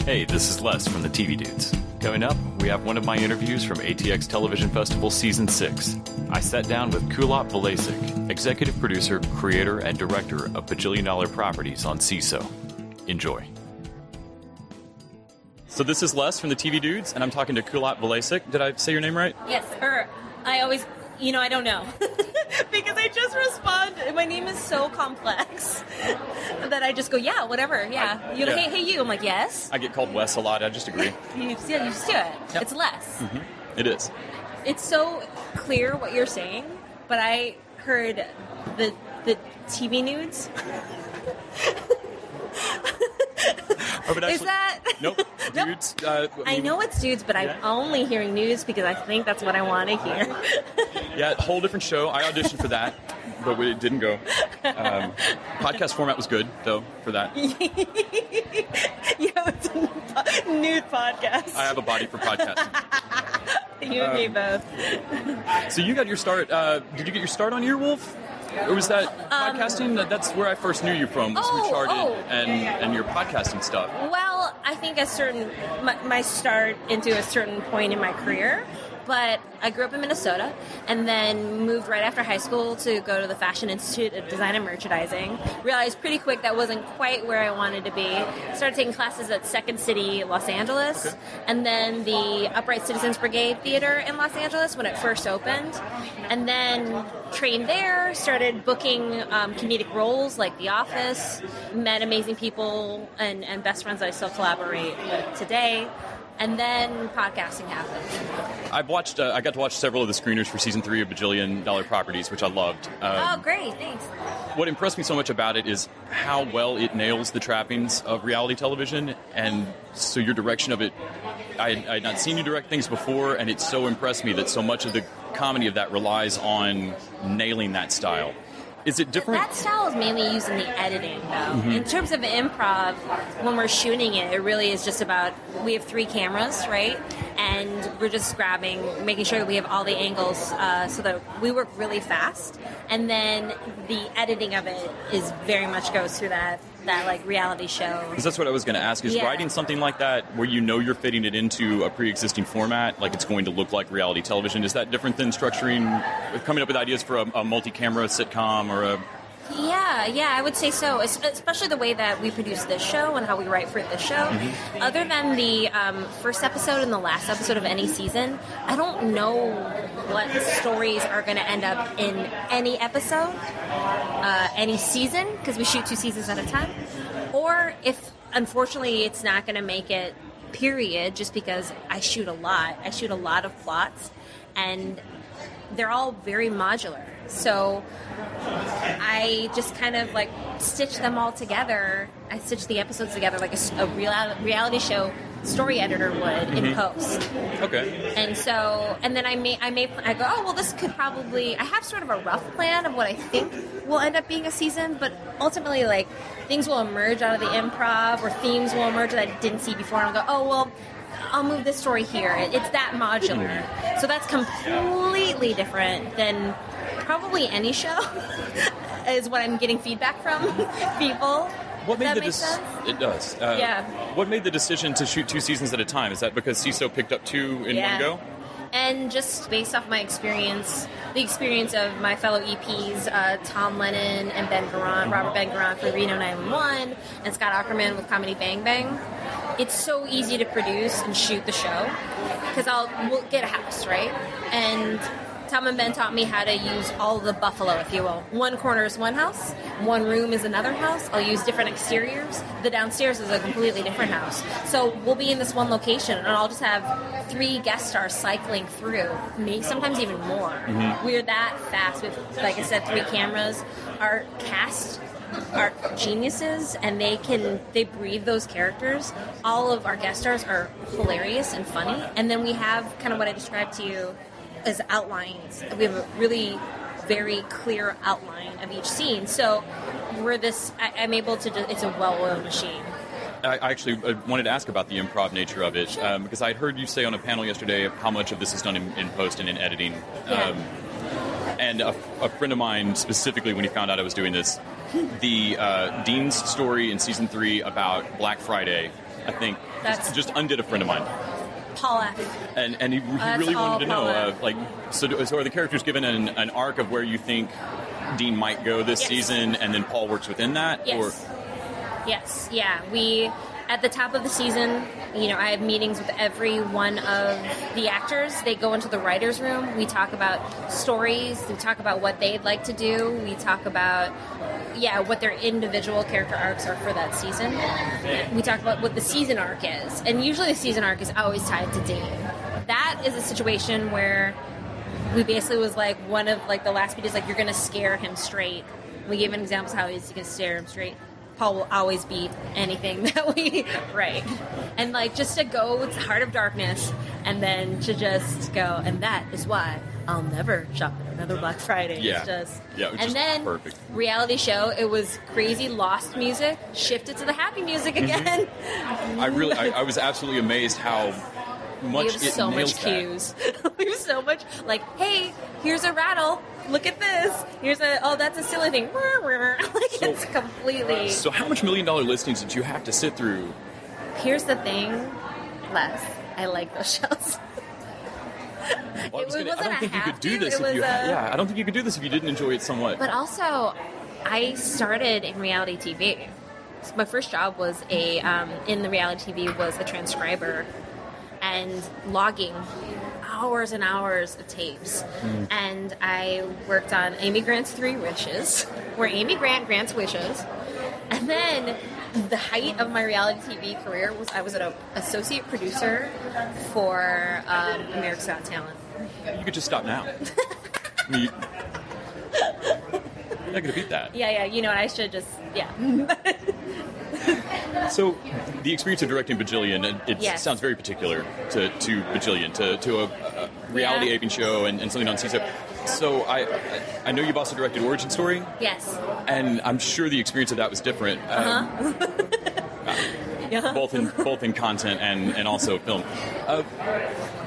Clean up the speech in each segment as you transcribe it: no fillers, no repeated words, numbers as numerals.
Hey, this is Les from the TV Dudes. Coming up, we have one of my interviews from ATX Television Festival Season 6. I sat down with Kulap Vilaysack, executive producer, creator, and director of Bajillion Dollar Properties on CISO. Enjoy. So this is Les from the TV Dudes, and I'm talking to Kulap Vilaysack. Did I say your name right? Yes, her. I always, I don't know. Because I just respond, my name is so complex that I just go, yeah, whatever, yeah. Hey, you. I'm like, yes. I get called Wes a lot. I just agree. You just do it. Yep. It's Les. Mm-hmm. It is. It's so clear what you're saying, but I heard the TV nudes. Is that? Nope. Dudes. I know it's dudes, but I'm only hearing news because I think that's what I want to hear. Yeah, whole different show. I auditioned for that, but it didn't go. Podcast format was good, though, for that. It's a nude podcast. I have a body for podcasting. You and me both. So you got your start. Did you get your start on Earwolf? Or was that podcasting? That's where I first knew you from, was through Charted and your podcasting stuff. Well, I think my start into a certain point in my career, but I grew up in Minnesota and then moved right after high school to go to the Fashion Institute of Design and Merchandising. Realized pretty quick that wasn't quite where I wanted to be. Started taking classes at Second City, Los Angeles, and then the Upright Citizens Brigade Theater in Los Angeles when it first opened. And then trained there, started booking comedic roles like The Office, met amazing people and best friends that I still collaborate with today. And then podcasting happened. I got to watch several of the screeners for season 3 of Bajillion Dollar Properties, which I loved. Great, thanks. What impressed me so much about it is how well it nails the trappings of reality television, and so your direction of it, I had not seen you direct things before, and it so impressed me that so much of the comedy of that relies on nailing that style. Is it different? That style is mainly used in the editing, though. Mm-hmm. In terms of improv, when we're shooting it, it really is just about, we have 3 cameras, right? And we're just making sure that we have all the angles so that we work really fast. And then the editing of it is very much goes through that like reality show. Because that's what I was going to ask, is writing something like that where you're fitting it into a pre-existing format, like it's going to look like reality television, is that different than coming up with ideas for a multi-camera sitcom or a... Yeah, I would say so, especially the way that we produce this show and how we write for this show. Mm-hmm. Other than the first episode and the last episode of any season, I don't know what stories are going to end up in any episode, any season, because we shoot 2 seasons at a time, or if, unfortunately, it's not going to make it, period, just because I shoot a lot. I shoot a lot of plots, and they're all very modular. So I just kind of like stitch them all together. I stitch the episodes together like a reality show story editor would in post. Okay. And then I go, oh, well, this could probably, I have sort of a rough plan of what I think will end up being a season, but ultimately, like, things will emerge out of the improv or themes will emerge that I didn't see before, and I'll go, oh, well, I'll move this story here. It's that modular. So that's completely different than probably any show is what I'm getting feedback from people. What made that sense? It does. What made the decision to shoot 2 seasons at a time? Is that because CISO picked up 2 in one go? And just based off my experience, the experience of my fellow EPs, Tom Lennon and Robert Ben Garant for Reno 911, and Scott Aukerman with Comedy Bang Bang, it's so easy to produce and shoot the show because we'll get a house, right? And Tom and Ben taught me how to use all the buffalo, if you will. One corner is one house, one room is another house. I'll use different exteriors. The downstairs is a completely different house. So we'll be in this one location, and I'll just have 3 guest stars cycling through, sometimes even more. Mm-hmm. We're that fast with, like I said, 3 cameras. Our cast are geniuses, and they breathe those characters. All of our guest stars are hilarious and funny. And then we have kind of what I described to you as outlines. We have a really very clear outline of each scene. So I'm able to, it's a well-oiled machine. I actually wanted to ask about the improv nature of it, sure. Because I heard you say on a panel yesterday how much of this is done in post and in editing. Yeah. And a friend of mine, specifically when he found out I was doing this, the Dean's story in season 3 about Black Friday, I think, just undid a friend of mine. Paul F. And he really wanted to know, so are the characters given an arc of where you think Dean might go this season, and then Paul works within that? Yes. Or? Yes, yeah. We, at the top of the season, I have meetings with every one of the actors. They go into the writer's room. We talk about stories. We talk about what they'd like to do. We talk about, what their individual character arcs are for that season. We talk about what the season arc is. And usually the season arc is always tied to Dean. That is a situation where we basically was like, one of the last beat is you're going to scare him straight. We gave an example of how he's going to scare him straight. Paul will always beat anything that we write. And just to go with Heart of Darkness and then to just go, and that is why I'll never shop at another Black Friday. Yeah. It's just and then perfect. Reality show, it was crazy lost music, shifted to the happy music again. I was absolutely amazed how much we have so much cues. We have so much hey, here's a rattle. Look at this. Here's that's a silly thing. It's completely. So how much $1 million listings did you have to sit through? Here's the thing, Les. I like those shows. I don't think you could do this if you. I don't think you could do this if you didn't enjoy it somewhat. But also, I started in reality TV. So my first job was in the reality TV was a transcriber and logging hours and hours of tapes. And I worked on Amy Grant's 3 Wishes, where Amy Grant grants wishes. And then the height of my reality TV career was I was an associate producer for America's Got Talent. You could just stop now. You're not going to beat that. Yeah, I should just, So, the experience of directing Bajillion, it sounds very particular to Bajillion, to a reality aping show and something on CISO. So, I know you've also directed Origin Story. Yes. And I'm sure the experience of that was different. Both in content and also film.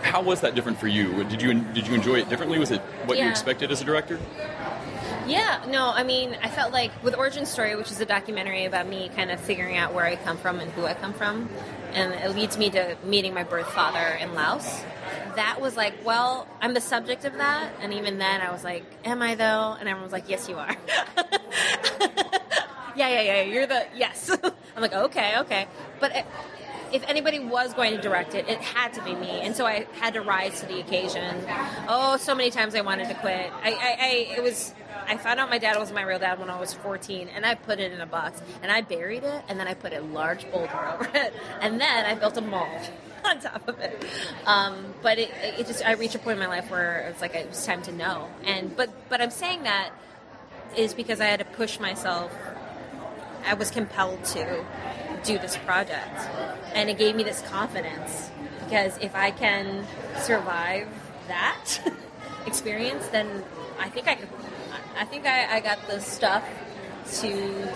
How was that different for you? Did you enjoy it differently? Was it what you expected as a director? Yeah, no, I mean, I felt like with Origin Story, which is a documentary about me kind of figuring out where I come from and who I come from, and it leads me to meeting my birth father in Laos, that was like, well, I'm the subject of that, and even then I was like, am I though? And everyone was like, yes, you are. Yeah, you're the, yes. I'm like, okay. But if anybody was going to direct it, it had to be me. And so I had to rise to the occasion. Oh, so many times I wanted to quit. I found out my dad wasn't my real dad when I was 14, and I put it in a box, and I buried it, and then I put a large boulder over it, and then I built a mall on top of it. But it just, I reached a point in my life where it was like it was time to know. But I'm saying that is because I had to push myself. I was compelled to do this project, and it gave me this confidence, because if I can survive that experience, then I think I got the stuff to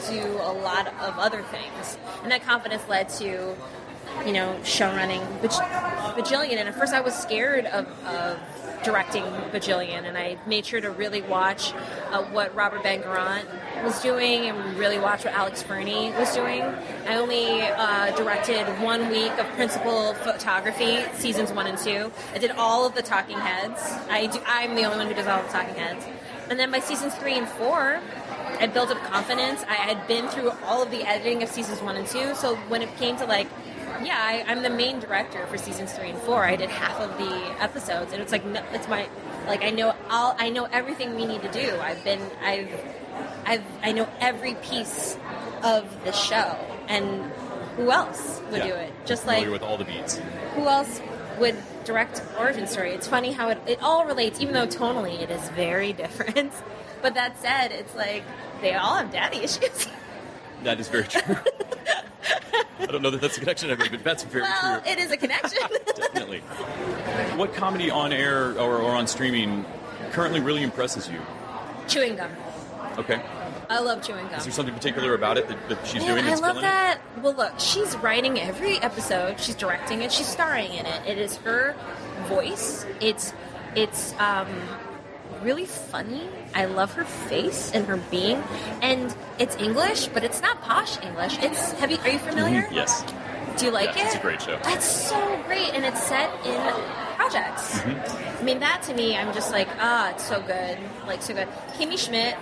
do a lot of other things. And that confidence led to, show running Bajillion. And at first I was scared of directing Bajillion, and I made sure to really watch what Robert Ben-Garant was doing and really watch what Alex Fernie was doing. I only directed 1 week of principal photography, seasons 1 and 2. I did all of the talking heads. I'm the only one who does all the talking heads. And then by seasons 3 and 4, I built up confidence. I had been through all of the editing of seasons 1 and 2, so when it came to I'm the main director for seasons 3 and 4. I did half of the episodes, and it's like, no, it's my, I know everything we need to do. I know every piece of the show, and who else would do it? Just familiar with all the beats. Who else would direct Origin Story? It's funny how it all relates, even though tonally it is very different. But that said, it's like they all have daddy issues. That is very true. I don't know that that's a connection, but that's very true. Well, it is a connection. Definitely. What comedy on air or on streaming currently really impresses you? Chewing gum. Okay. I love chewing gum. Is there something particular about it that she's doing that's killing it? I love that. It? Well, look, she's writing every episode. She's directing it. She's starring in it. It is her voice. It's really funny. I love her face and her being, and it's English, but it's not posh English. Are you familiar? Mm-hmm. Yes. Do you like it? It's a great show. That's so great, and it's set in projects. Mm-hmm. I mean, that to me, I'm just like, it's so good, like so good. Kimmy Schmidt,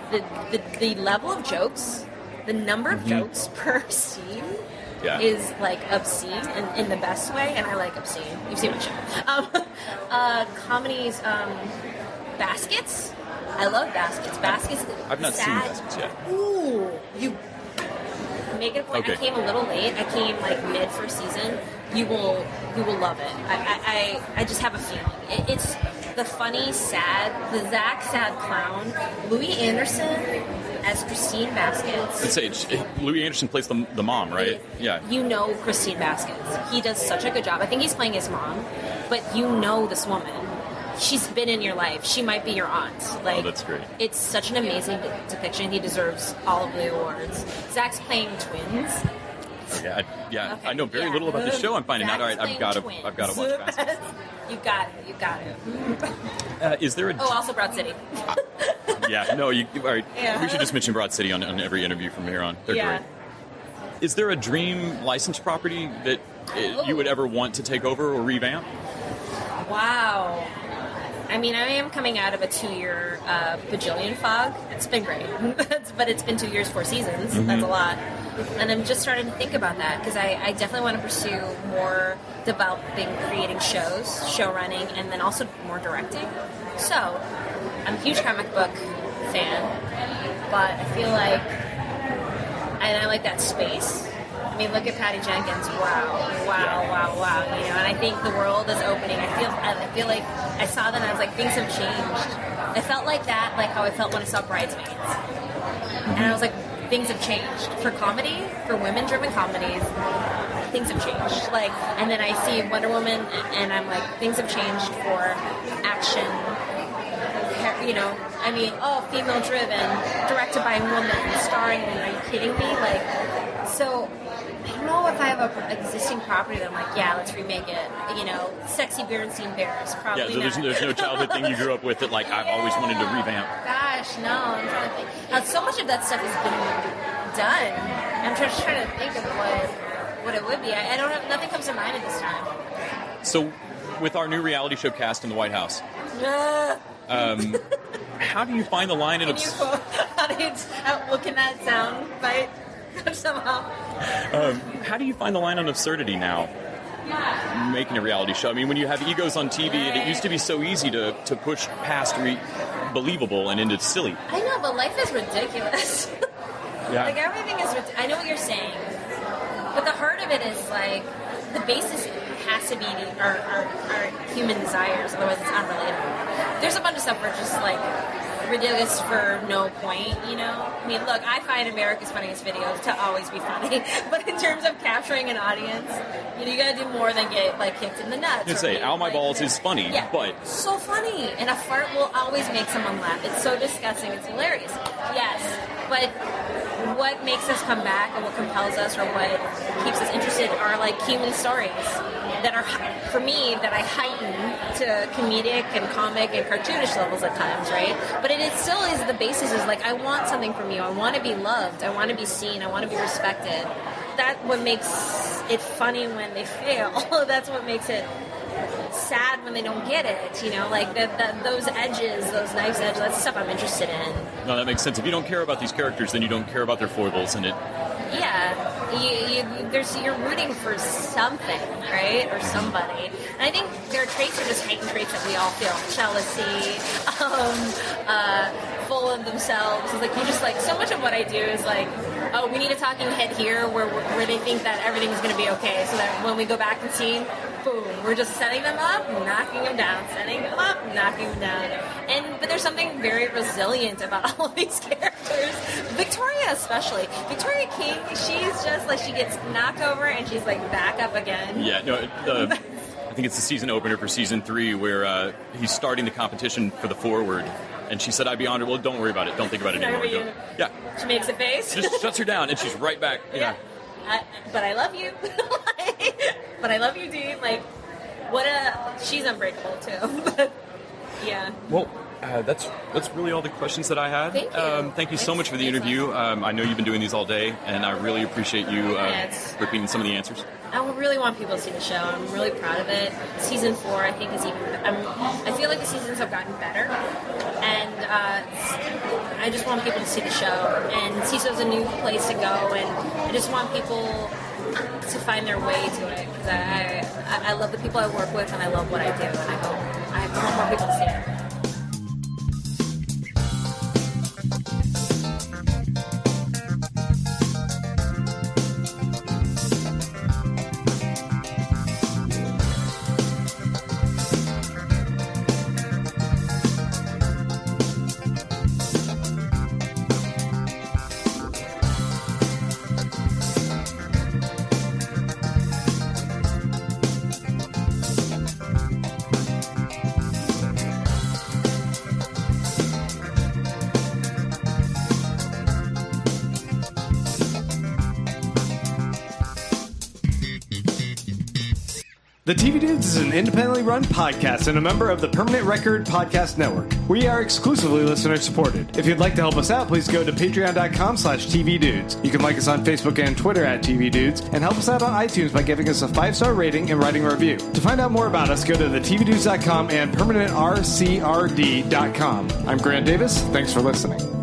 the level of jokes, the number of jokes per scene. Yeah. Is like obscene in the best way, and I like obscene. You've seen my show. Comedies, Baskets. I love Baskets. Baskets. I've not seen Baskets yet. Ooh, you make it a point. Okay. I came a little late. I came like mid first season. You will love it. I just have a feeling. It's the funny, sad, the Zach sad clown, Louis Anderson as Christine Baskets. Let's say Louis Anderson plays the mom, right? Yeah. You know Christine Baskets. He does such a good job. I think he's playing his mom, but you know this woman. She's been in your life. She might be your aunt. Like, that's great. It's such an amazing depiction. He deserves all of the awards. Zach's playing twins. Okay. I know very Yeah. little about this show. I'm finding out. All right, I've got to twins. watch Baskets. You got it. Is there a? Also Broad City. Yeah. No. All right. Yeah. We should just mention Broad City on every interview from here on. They're great. Is there a dream licensed property that you would ever want to take over or revamp? Wow. I mean, I am coming out of a 2-year Bajillion fog. It's been great. But it's been 2 years, 4 seasons. Mm-hmm. That's a lot. And I'm just starting to think about that because I definitely want to pursue more developing, creating shows, show running, and then also more directing. So, I'm a huge comic book fan, but I feel like, and I like that space. I mean, look at Patty Jenkins. Wow. You know, and I think the world is opening. I feel like I saw that and I was like, things have changed. I felt like that, like how I felt when I saw Bridesmaids. And I was like, things have changed. For comedy, for women-driven comedies, things have changed. Like, and then I see Wonder Woman and I'm like, things have changed for action. You know, I mean, female-driven, directed by a woman, starring women. Are you kidding me? Like, so I don't know if I have an existing property that I'm like, yeah, let's remake it. You know, sexy Berenstein Bears, probably not. So there's no childhood thing you grew up with that, like, I've always wanted to revamp. Gosh, no. I'm trying to think. So much of that stuff has been done. I'm just trying to think of what it would be. I don't have, nothing comes to mind at this time. So, with our new reality show cast in the White House, how do you find the line in can that sound right somehow? How do you find the line on absurdity now? Making a reality show. I mean, when you have egos on TV, it used to be so easy to push past believable and into silly. I know, but life is ridiculous. Yeah. Like, everything is I know what you're saying, but the heart of it is, like, the basis has to be our human desires, otherwise it's unrelatable. There's a bunch of stuff where it's just, like, ridiculous for no point, you know? I mean, look, I find America's Funniest Videos to always be funny, but in terms of capturing an audience, you gotta do more than get, like, kicked in the nuts. You say, Ow, my balls is funny, but... So funny, and a fart will always make someone laugh. It's so disgusting, it's hilarious. Yes, but what makes us come back and what compels us or what keeps us interested are, like, human stories that are, for me, that I heighten to comedic and comic and cartoonish levels at times, right? But it still is, the basis is like, I want something from you. I want to be loved. I want to be seen. I want to be respected. That's what makes it funny when they fail. That's what makes it sad when they don't get it, you know? Like, those edges, those knife's edges, that's stuff I'm interested in. No, that makes sense. If you don't care about these characters, then you don't care about their foibles, and it... Yeah, you're rooting for something, right, or somebody. And I think their traits are just heightened traits that we all feel: jealousy, full of themselves. It's like, you just, like, so much of what I do is like, oh, we need a talking head here where they think that everything is going to be okay, so that when we go back and see, boom, we're just setting them up, knocking them down, setting them up, knocking them down. But there's something very resilient about all of these characters. Victoria especially. Victoria King, she's just like, she gets knocked over and she's like back up again. Yeah, no, I think it's the season opener for season 3 where he's starting the competition for the forward. And she said, I'd be honored. Well, don't worry about it. Don't think about it anymore. Yeah. She makes a face. Just shuts her down and she's right back. Yeah. But I love you. But I love you, Dean. Like, she's unbreakable too. But, yeah. Well, That's really all the questions that I had. Thank you. Thank you so much for the interview. I know you've been doing these all day, and I really appreciate you repeating some of the answers. I really want people to see the show. I'm really proud of it. Season 4, I think, is even. I feel like the seasons have gotten better, and I just want people to see the show. And CISO's a new place to go, and I just want people to find their way to it because I love the people I work with, and I love what I do, and I want more people to see it. The TV Dudes is an independently run podcast and a member of the Permanent Record Podcast Network. We are exclusively listener-supported. If you'd like to help us out, please go to patreon.com/TVDudes. You can like us on Facebook and Twitter @TVDudes, and help us out on iTunes by giving us a 5-star rating and writing a review. To find out more about us, go to thetvdudes.com and permanentrcrd.com. I'm Grant Davis. Thanks for listening.